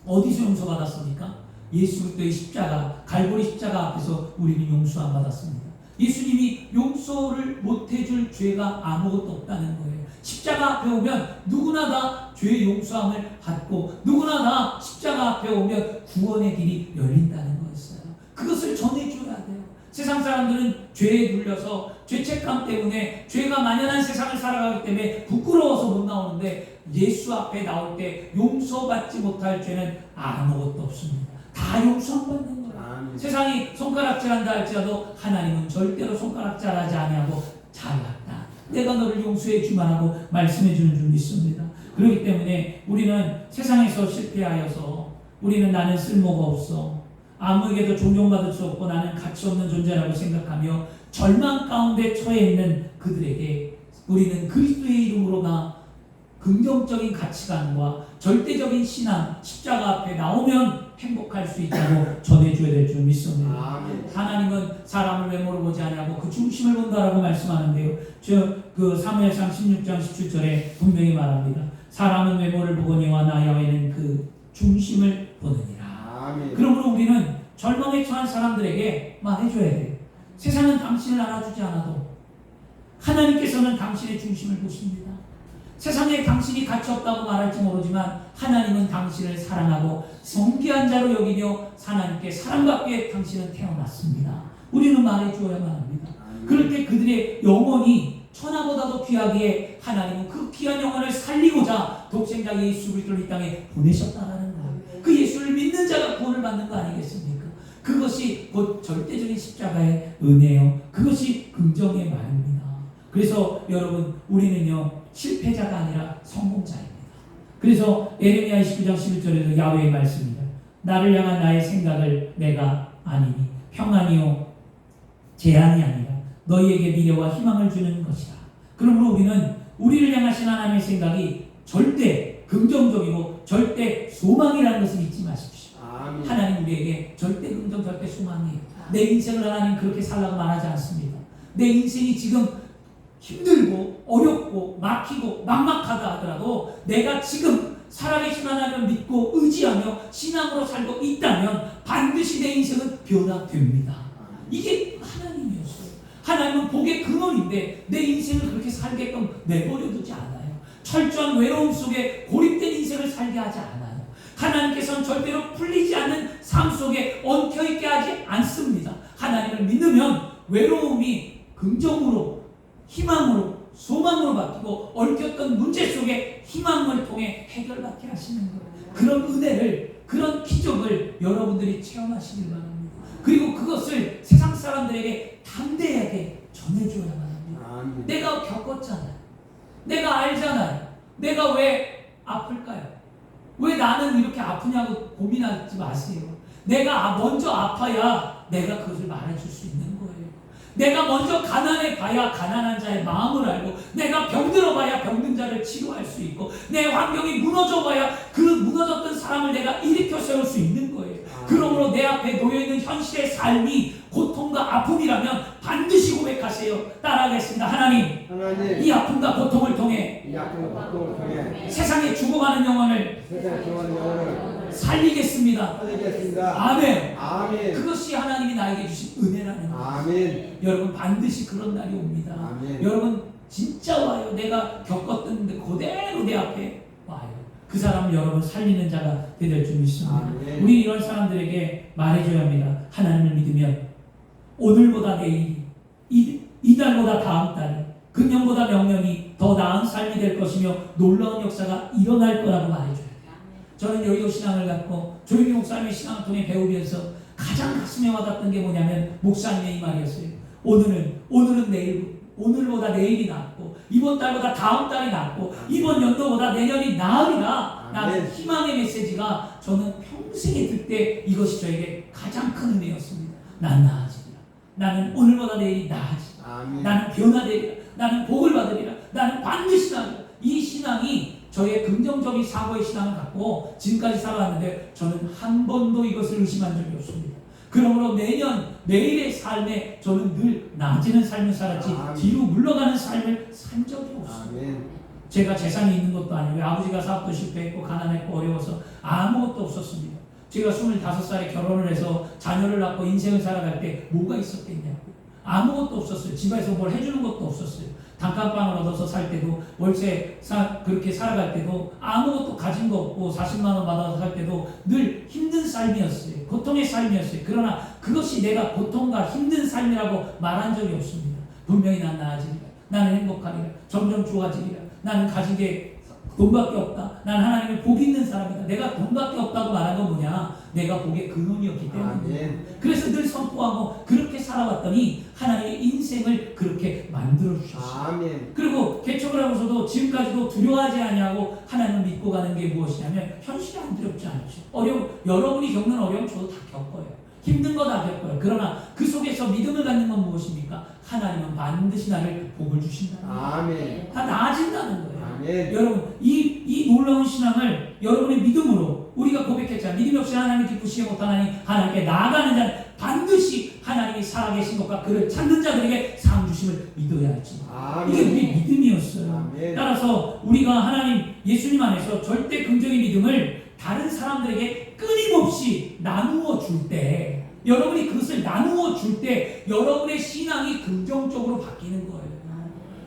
어디서 용서받았습니까? 예수 그리스도의 십자가, 갈보리 십자가 앞에서 우리는 용서 안 받았습니다. 예수님이 용서를 못해줄 죄가 아무것도 없다는 거예요. 십자가 앞에 오면 누구나 다 죄의 용서함을 받고 누구나 다 십자가 앞에 오면 구원의 길이 열린다는 거였어요. 그것을 전해줘야 돼요. 세상 사람들은 죄에 눌려서 죄책감 때문에 죄가 만연한 세상을 살아가기 때문에 부끄러워서 못 나오는데 예수 앞에 나올 때 용서받지 못할 죄는 아무것도 없습니다. 다 용서 안 받는 거예요. 세상이 손가락질한다 할지라도 하나님은 절대로 손가락질하지 아니하고 잘났다. 내가 너를 용서해 주만 하고 말씀해 주는 줄 믿습니다. 그렇기 때문에 우리는 세상에서 실패하여서 우리는 나는 쓸모가 없어, 아무에게도 존경받을 수 없고 나는 가치 없는 존재라고 생각하며 절망 가운데 처해 있는 그들에게 우리는 그리스도의 이름으로나 긍정적인 가치관과 절대적인 신앙, 십자가 앞에 나오면 행복할 수 있다고 전해줘야 될 줄 믿습니다. 하나님은 사람을 외모로 보지 아니하고 그 중심을 본다라고 말씀하는데요. 그 사무엘상 16장 17절에 분명히 말합니다. 사람은 외모를 보거니와 나 야훼는 그 중심을 보느니라. 그러므로 우리는 절망에 처한 사람들에게 말해줘야 돼요. 세상은 당신을 알아주지 않아도 하나님께서는 당신의 중심을 보십니다. 세상에 당신이 가치 없다고 말할지 모르지만 하나님은 당신을 사랑하고 존귀한 자로 여기며 하나님께 사랑받기에 당신은 태어났습니다. 우리는 말해주어야만 합니다. 그럴 때 그들의 영혼이 천하보다도 귀하기에 하나님은 그 귀한 영혼을 살리고자 독생자 예수 그리스도를 이 땅에 보내셨다는 거예요. 그 예수를 믿는 자가 구원을 받는 거 아니겠습니까? 그것이 곧 절대적인 십자가의 은혜요. 그것이 긍정의 말입니다. 그래서 여러분 우리는요 실패자가 아니라 성공자입니다. 그래서 에레미야 29장 11절에도 야훼의 말씀입니다. 나를 향한 나의 생각을 내가 아니니 평안이요 재앙이 아니라 너희에게 미래와 희망을 주는 것이다. 그러므로 우리는 우리를 향하신 하나님의 생각이 절대 긍정적이고 절대 소망이라는 것을 잊지 마십시오. 하나님 우리에게 절대 긍정 절대 소망이에요. 내 인생을 하나님 그렇게 살라고 말하지 않습니다. 내 인생이 지금 힘들고 어렵고 막히고 막막하다 하더라도 내가 지금 살아계신 하나님을 믿고 의지하며 신앙으로 살고 있다면 반드시 내 인생은 변화됩니다. 이게 하나님이었어요. 하나님은 복의 근원인데 내 인생을 그렇게 살게끔 내버려두지 않아요. 철저한 외로움 속에 고립된 인생을 살게 하지 않아요. 하나님께서는 절대로 풀리지 않는 삶 속에 엉켜있게 하지 않습니다. 하나님을 믿으면 외로움이 긍정으로 희망으로 소망으로 바뀌고 얽혔던 문제 속에 희망을 통해 해결받게 하시는 거예요. 그런 은혜를 그런 기적을 여러분들이 체험하시길 바랍니다. 그리고 그것을 세상 사람들에게 담대하게 전해줘야만 합니다. 내가 겪었잖아요. 내가 알잖아요. 내가 왜 아플까요? 왜 나는 이렇게 아프냐고 고민하지 마세요. 내가 먼저 아파야 내가 그것을 말해줄 수 있는 거예요. 내가 먼저 가난해 봐야 가난한 자의 마음을 알고 내가 병들어 봐야 병든 자를 치료할 수 있고 내 환경이 무너져 봐야 그 무너졌던 사람을 내가 일으켜 세울 수 있는 거예요. 그러므로 내 앞에 놓여있는 현실의 삶이 고통과 아픔이라면 반드시 고백하세요. 따라하겠습니다. 하나님 이 아픔과 고통을 통해 세상에 죽어가는 영혼을 살리겠습니다. 아멘. 그것이 하나님이 나에게 주신 은혜라는 거예요. 여러분 반드시 그런 날이 옵니다. 여러분 진짜 와요. 내가 겪었던 그대로 내 앞에 와요. 그 사람을 여러분 살리는 자가 될 줄 믿습니다. 우리 이런 사람들에게 말해줘야 합니다. 하나님을 믿으면 오늘보다 내일이, 이달보다 다음 달이, 금년보다 명년이 더 나은 삶이 될 것이며 놀라운 역사가 일어날 거라고 말해줘야 돼요. 저는 여의도 신앙을 갖고 조용히 목사님의 신앙을 통해 배우면서 가장 가슴에 와닿던 게 뭐냐면 목사님의 이 말이었어요. 오늘은 내일, 오늘보다 내일이 낫고 이번 달보다 다음 달이 낫고 이번 연도보다 내년이 나으리라. 라는 희망의 메시지가 저는 평생에 들 때 이것이 저에게 가장 큰 은혜였습니다. 난 나아지리라. 나는 오늘보다 내일이 나아지리라. 나는 변화되리라. 나는 복을 받으리라. 나는 반드시 나아지리라. 이 신앙이 저의 긍정적인 사고의 신앙을 갖고 지금까지 살아왔는데 저는 한 번도 이것을 의심한 적이 없습니다. 그러므로 매일의 삶에 저는 늘 나아지는 삶을 살았지 뒤로 물러가는 삶을 산 적이 없어요. 제가 재산이 있는 것도 아니고 아버지가 사업도 실패했고 가난했고 어려워서 아무것도 없었습니다. 제가 25살에 결혼을 해서 자녀를 낳고 인생을 살아갈 때 뭐가 있었겠냐고. 아무것도 없었어요. 집에서 뭘 해주는 것도 없었어요. 단칸방을 얻어서 살 때도 월세 그렇게 살아갈 때도 아무것도 가진 거 없고 40만 원 받아서 살 때도 늘 힘든 삶이었어요. 고통의 삶이었어요. 그러나 그것이 내가 고통과 힘든 삶이라고 말한 적이 없습니다. 분명히 난 나아지리라. 나는 행복하리라. 점점 좋아지리라. 나는 가진 게 돈밖에 없다. 난 하나님의 복 있는 사람이다. 내가 돈밖에 없다고 말한 건 뭐냐? 내가 복의 근원이었기 때문에. 그래서 늘 선포하고 그렇게 살아왔더니 하나님의 인생을 그렇게 만들어 주셨어요. 그리고 개척을 하고서도 지금까지도 두려워하지 아니하고 하나님을 믿고 가는 게 무엇이냐면 현실이 안 두렵지 않죠. 여러분이 겪는 어려움 저도 다 겪어요. 힘든 거 다 겪어요. 그러나 그 속에서 믿음을 갖는 건 무엇입니까? 하나님은 반드시 나를 복을 주신다는 거예요. 다 나아진다는 거예요. 여러분 이 놀라운 신앙을 여러분의 믿음으로 우리가 고백했잖아요. 믿음 없이 하나님 기쁘시게 못하나니 하나님께 나아가는 자는 반드시 하나님이 살아계신 것과 그를 찾는 자들에게 상 주심을 믿어야 할지. 이게 우리 믿음이었어요. 따라서 우리가 하나님 예수님 안에서 절대 긍정의 믿음을 다른 사람들에게 끊임없이 나누어 줄 때, 여러분이 그것을 나누어 줄 때 여러분의 신앙이 긍정적으로 바뀌는 거예요.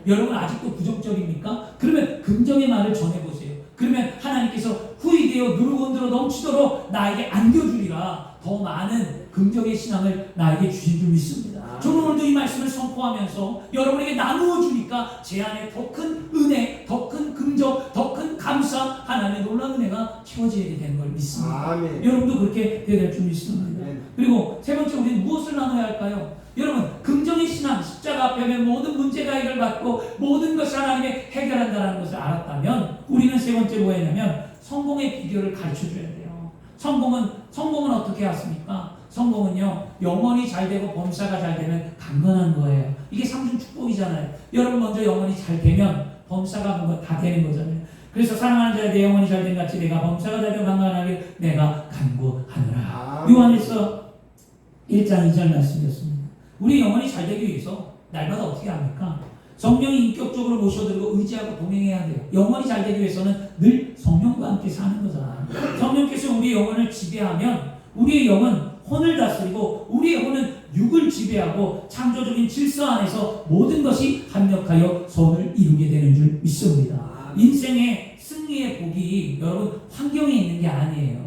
여러분 아직도 부정적입니까? 그러면 긍정의 말을 전해보세요. 그러면 하나님께서 후이되어 누르고 흔들어 넘치도록 나에게 안겨주리라. 더 많은 긍정의 신앙을 나에게 주신 줄 믿습니다. 저는 오늘도 이 말씀을 선포하면서 여러분에게 나누어 주니까 제 안에 더 큰 은혜, 더 큰 긍정, 더 큰 감사, 하나님의 놀라운 은혜가 채워지게 되는 걸 믿습니다. 여러분도 그렇게 되어야 될 줄 믿습니다. 그리고 세 번째, 우리는 무엇을 나눠야 할까요? 여러분, 긍정의 신앙, 십자가 앞에 하면 모든 문제가 해결받고 모든 것이 하나님이 해결한다는 것을 알았다면 우리는 세 번째 뭐 했냐면 성공의 비결을 가르쳐줘야 돼요. 성공은 어떻게 왔습니까? 성공은요, 영혼이 잘 되고 범사가 잘 되면 강건한 거예요. 이게 삼중 축복이잖아요. 여러분 먼저 영혼이 잘 되면 범사가 다 되는 거잖아요. 그래서 사랑하는 자의 내 영혼이 잘 된 같이 내가 범사가 잘 되고 강건하게 내가 간구하노라. 요한일서 1장 2절 말씀이었습니다. 우리 영혼이 잘 되기 위해서 날마다 어떻게 합니까? 성령이 인격적으로 모셔들고 의지하고 동행해야 돼요. 영혼이 잘 되기 위해서는 늘 성령과 함께 사는 거잖아요. 성령께서 우리 영혼을 지배하면 우리의 영은 혼을 다스리고 우리의 혼은 육을 지배하고 창조적인 질서 안에서 모든 것이 합력하여 선을 이루게 되는 줄 믿습니다. 인생의 승리의 복이 여러분 환경에 있는 게 아니에요.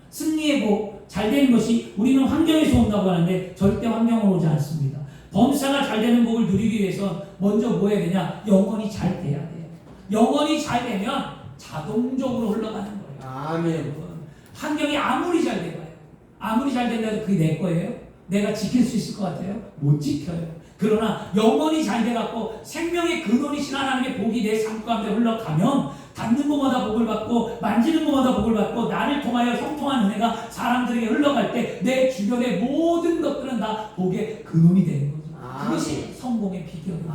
승리의 복, 잘 되는 것이 우리는 환경에서 온다고 하는데 절대 환경으로 오지 않습니다. 범사가 잘 되는 복을 누리기 위해서 먼저 뭐 해야 되냐? 영혼이 잘 돼야 돼요. 영혼이 잘 되면 자동적으로 흘러가는 거예요. 환경이 아무리 잘 돼봐요. 아무리 잘 된다도 그게 내 거예요? 내가 지킬 수 있을 것 같아요? 못 지켜요. 그러나 영혼이 잘 돼갖고 생명의 근원이신 하나님의 복이 내 삶 가운데 흘러가면 닿는 곳마다 복을 받고 만지는 곳마다 복을 받고 나를 통하여 형통한 은혜가 사람들에게 흘러갈 때 내 주변의 모든 것들은 다 복의 근원이 되는 거죠. 그것이 성공의 비결입니다.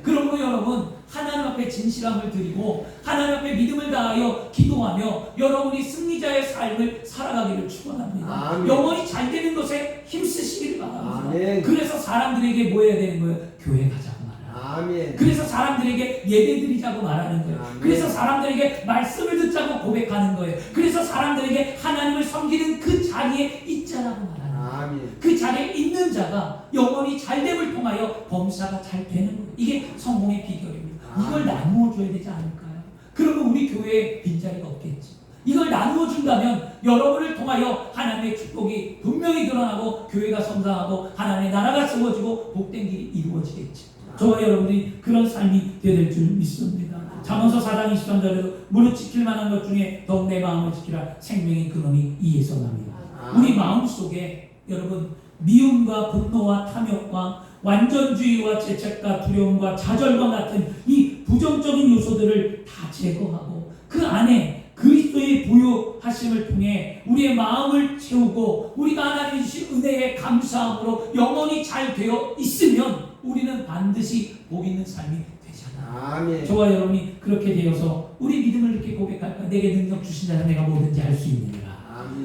그러므로 여러분 하나님 앞에 진실함을 드리고 하나님 앞에 믿음을 다하여 기도하며 여러분이 승리자의 삶을 살아가기를 축원합니다. 영혼이 잘 되는 것에 힘쓰시기를 바랍니다. 그래서 사람들에게 뭐 해야 되는 거예요? 교회 가자고 말하는. 그래서 사람들에게 예배 드리자고 말하는 거예요. 그래서 사람들에게 말씀을 듣자고 고백하는 거예요. 그래서 사람들에게 하나님을 섬기는 그 자리에 있자라고 말하는 거예요. 그 자리에 있는 자가 영혼이 잘됨을 통하여 범사가 잘 되는 거예요. 이게 성공의 비결입니다. 이걸 나누어 줘야 되지 않을까요? 그러면 우리 교회에 빈자리가 없겠지. 이걸 나누어 준다면 여러분을 통하여 하나님의 축복이 분명히 드러나고 교회가 성장하고 하나님의 나라가 세워지고 복된 길이 이루어지겠지. 저와 여러분이 그런 삶이 되어야 될 줄 믿습니다. 잠언서 4장 23절에도 무릇 지킬 만한 것 중에 더욱 내 마음을 지키라. 생명의 근원이 이에서 납니다. 우리 마음속에 여러분 미움과 분노와 탐욕과 완전주의와 죄책과 두려움과 좌절과 같은 이 부정적인 요소들을 다 제거하고 그 안에 그리스도의 부요하심을 통해 우리의 마음을 채우고 우리가 하나님이 주신 은혜에 감사함으로 영혼이 잘 되어 있으면 우리는 반드시 복 있는 삶이 되잖아. 저와 여러분이 그렇게 되어서 우리 믿음을 이렇게 고백할까? 내게 능력 주신 자는 내가 뭐든지 할 수 있느니라.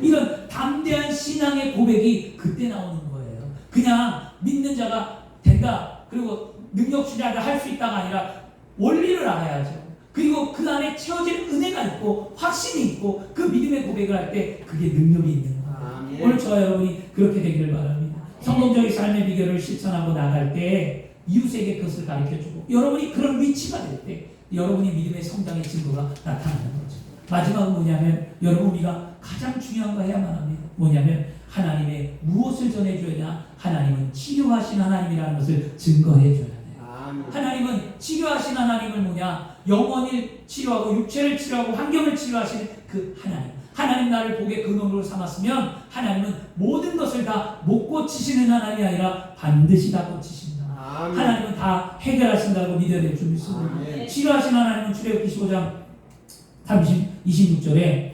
이런 담대한 신앙의 고백이 그때 나오는 거예요. 그냥 믿는 자가 된다, 그리고 능력주자가 할 수 있다가 아니라 원리를 알아야죠. 그리고 그 안에 채워진 은혜가 있고 확신이 있고 그 믿음의 고백을 할 때 그게 능력이 있는 거예요. 오늘 저와 여러분이 그렇게 되기를 바랍니다. 성공적인 삶의 비결을 실천하고 나갈 때 이웃에게 그것을 가르쳐주고 여러분이 그런 위치가 될 때 여러분이 믿음의 성장의 증거가 나타나는 거죠. 마지막은 뭐냐면 여러분, 우리가 가장 중요한 거 해야만 합니다. 뭐냐면 하나님의 무엇을 전해줘야 되나? 하나님은 치료하신 하나님이라는 것을 증거해줘야 돼요. 하나님은 치료하신 하나님을 뭐냐? 영혼을 치료하고 육체를 치료하고 환경을 치료하시는 그 하나님. 하나님 나를 복의 근원으로 삼았으면 하나님은 모든 것을 다 못 고치시는 하나님이 아니라 반드시 다 고치신다. 하나님은 다 해결하신다고 믿어야 될 줄 믿습니다. 치료하신 하나님은 출애굽기 15장 26절에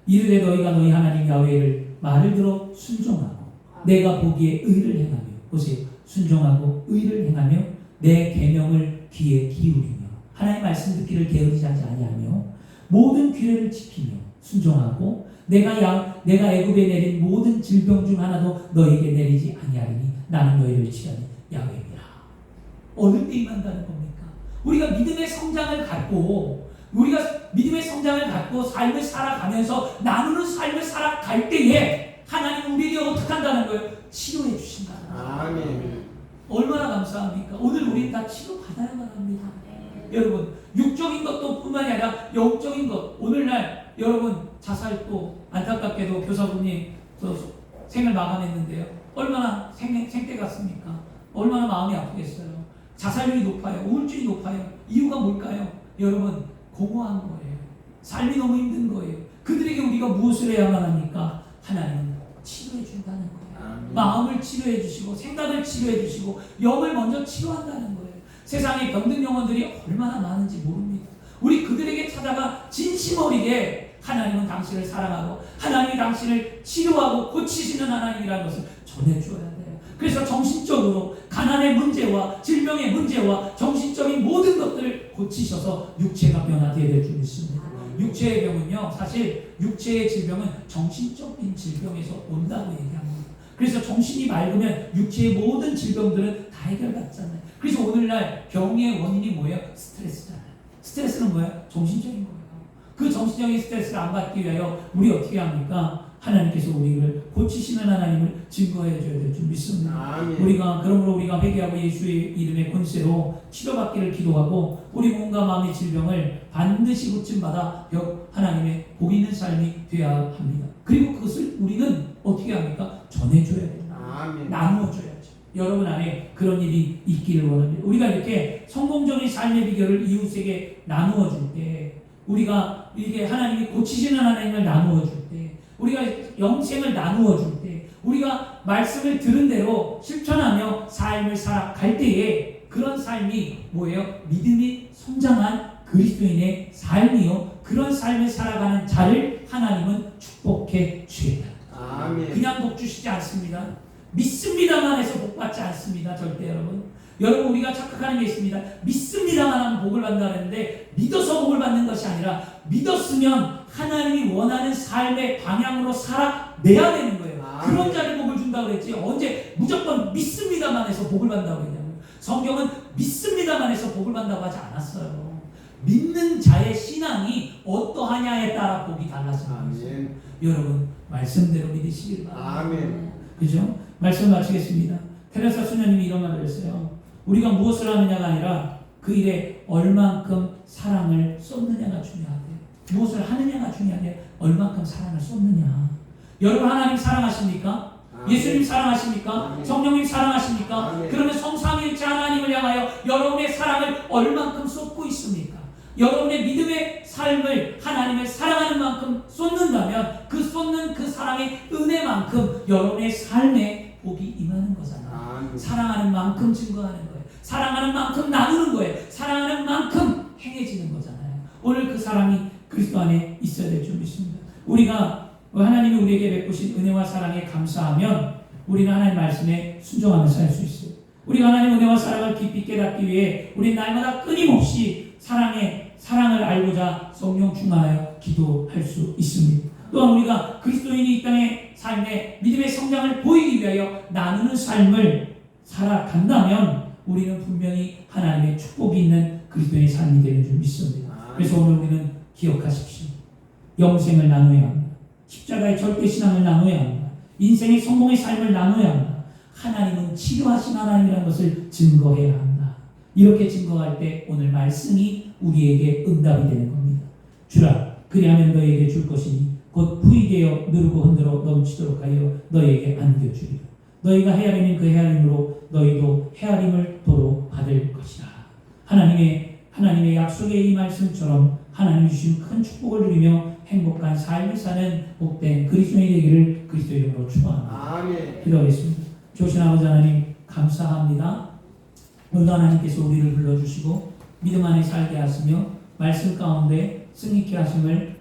이르되 너희가 너희 하나님 야훼를 말을 들어 순종하고 내가 보기에 의를 행하며, 보세요, 순종하고 의를 행하며 내 계명을 귀에 기울이며 하나님 말씀 듣기를 게으르지 아니하며 모든 규례를 지키며 순종하고 내가 애굽에 내린 모든 질병 중 하나도 너에게 내리지 아니하리니 나는 너희를 치하니 야훼니라. 어느 때 임한다는 겁니까? 우리가 믿음의 성장을 갖고 삶을 살아가면서 나누는 삶을 살아갈 때에 하나님 우리에게 어떻게 한다는 거예요? 치료해 주신다는 거예요. 아멘. 얼마나 감사합니까? 오늘 우리는 다 치료받아야만 합니다. 여러분, 육적인 것도 뿐만이 아니라 영적인 것. 오늘날 여러분 자살도 안타깝게도 교사분이 생을 마감했는데요. 얼마나 생때 같습니까? 얼마나 마음이 아프겠어요. 자살률이 높아요. 우울증이 높아요. 이유가 뭘까요? 여러분, 공허한 거예요. 삶이 너무 힘든 거예요. 그들에게 우리가 무엇을 해야만 합니까? 하나님은 치료해 준다는 거예요. 마음을 치료해 주시고 생각을 치료해 주시고 영을 먼저 치료한다는 거예요. 세상에 병든 영혼들이 얼마나 많은지 모릅니다. 우리 그들에게 찾아가 진심 어리게 하나님은 당신을 사랑하고 하나님이 당신을 치료하고 고치시는 하나님이라는 것을 전해줘야 돼요. 그래서 정신적으로 가난의 문제와 질병의 문제와 정신적인 모든 것들을 고치셔서 육체가 변화되어야 될 줄 믿습니다. 육체의 병은요, 사실 육체의 질병은 정신적인 질병에서 온다고 얘기합니다. 그래서 정신이 맑으면 육체의 모든 질병들은 다 해결받잖아요. 그래서 오늘날 병의 원인이 뭐예요? 스트레스잖아요. 스트레스는 뭐예요? 정신적인 거예요. 그 정신적인 스트레스를 안 받기 위하여 우리 어떻게 합니까? 하나님께서 우리를 고치시는 하나님을 증거해 줘야 될 줄 믿습니다. 그러므로 우리가 회개하고 예수의 이름의 권세로 치료받기를 기도하고 우리 몸과 마음의 질병을 반드시 고침받아 하나님의 복 있는 삶이 되어야 합니다. 그리고 그것을 우리는 어떻게 합니까? 전해줘야 됩니다. 나누어줘야죠. 여러분 안에 그런 일이 있기를 원합니다. 우리가 이렇게 성공적인 삶의 비결을 이웃에게 나누어 줄 때, 우리가 이게 하나님이 고치시는 하나님을 나누어 줄 때, 우리가 영생을 나누어 줄 때, 우리가 말씀을 들은 대로 실천하며 삶을 살아갈 때에 그런 삶이 뭐예요? 믿음이 성장한 그리스도인의 삶이요. 그런 삶을 살아가는 자를 하나님은 축복해 주신다. 그냥 복 주시지 않습니다. 믿습니다만 해서 복 받지 않습니다. 절대 여러분. 여러분, 우리가 착각하는 게 있습니다. 믿습니다만 하면 복을 받는다 그랬는데 믿어서 복을 받는 것이 아니라 믿었으면 하나님이 원하는 삶의 방향으로 살아내야 되는 거예요. 그런 자를 복을 준다고 그랬지 언제 무조건 믿습니다만 해서 복을 받는다고 그랬냐고요. 성경은 믿습니다만 해서 복을 받는다고 하지 않았어요. 믿는 자의 신앙이 어떠하냐에 따라 복이 달라집니다. 여러분, 말씀대로 믿으시길 바랍니다. 그죠? 말씀 마치겠습니다. 테레사 수녀님이 이런 말을 했어요. 우리가 무엇을 하느냐가 아니라 그 일에 얼만큼 사랑을 쏟느냐가 중요하대요. 무엇을 하느냐가 중요하대. 얼만큼 사랑을 쏟느냐. 여러분, 하나님 사랑하십니까? 예수님 사랑하십니까? 성령님 사랑하십니까? 그러면 성삼위일체 하나님을 향하여 여러분의 사랑을 얼만큼 쏟고 있습니까? 여러분의 믿음의 삶을 하나님을 사랑하는 만큼 쏟는다면 그 쏟는 그 사랑의 은혜만큼 여러분의 삶에 복이 임하는 거잖아요. 사랑하는 만큼 증거하는 거예요. 사랑하는 만큼 나누는 거예요. 사랑하는 만큼 행해지는 거잖아요. 오늘 그 사랑이 그리스도 안에 있어야 될 줄 믿습니다. 우리가 하나님이 우리에게 베푸신 은혜와 사랑에 감사하면 우리는 하나님 말씀에 순종하면서 살 수 있어요. 우리가 하나님 은혜와 사랑을 깊이 깨닫기 위해 우리는 날마다 끊임없이 사랑을 알고자 성령 충만하여 기도할 수 있습니다. 또한 우리가 그리스도인이 이 땅의 삶의 믿음의 성장을 보이기 위하여 나누는 삶을 살아간다면 우리는 분명히 하나님의 축복이 있는 그리스도인의 삶이 되는 줄 믿습니다. 그래서 오늘 우리는 기억하십시오. 영생을 나눠야 합니다. 십자가의 절대신앙을 나눠야 합니다. 인생의 성공의 삶을 나눠야 합니다. 하나님은 치료하신 하나님이라는 것을 증거해야 한다. 이렇게 증거할 때 오늘 말씀이 우리에게 응답이 되는 겁니다. 주라 그리하면 너에게 줄 것이니 곧 후이되어 누르고 흔들어 넘치도록 하여 너에게 안겨주리라. 너희가 헤아리는 그 헤아림으로 너희도 헤아림을 도로 받을 것이라. 하나님의 약속의 이 말씀처럼 하나님 주신 큰 축복을 누리며 행복한 삶을 사는 복된 그리스도인이 되기를 그리스도 이름으로 축원합니다. 아멘. 기도하겠습니다. 조신 아버지 하나님 감사합니다. 오늘도 하나님께서 우리를 불러주시고 믿음 안에 살게 하시며 말씀 가운데 승리케 하심을